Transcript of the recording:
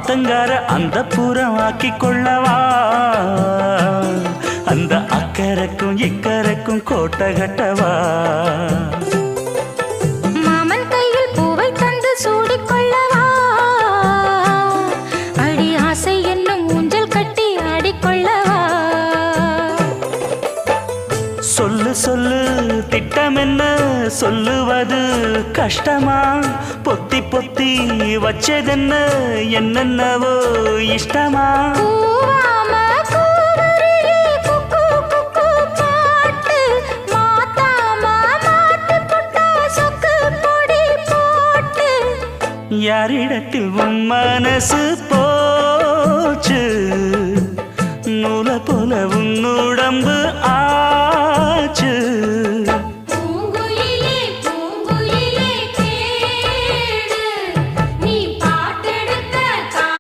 ஆத்தங்கார அந்த புறம் ஆக்கி கொள்ளவா அந்த அக்கறைக்கும் இக்கரைக்கும் கோட்டை கட்டவா மாமன் கையில் பூவை தந்து சூடிக்கொள்ளவா அடி ஆசை என்னும் ஊஞ்சல் கட்டி ஆடிக்கொள்ளவா சொல்லு சொல்லு திட்டம் என்ன சொல்லுவது கஷ்டமா பொத்தி பொத்தி வச்சதென்ன என்னென்னவோ இஷ்டமா யாரிடத்தில் உன் மனசு போச்சு நூலை போல உன் உடம்பு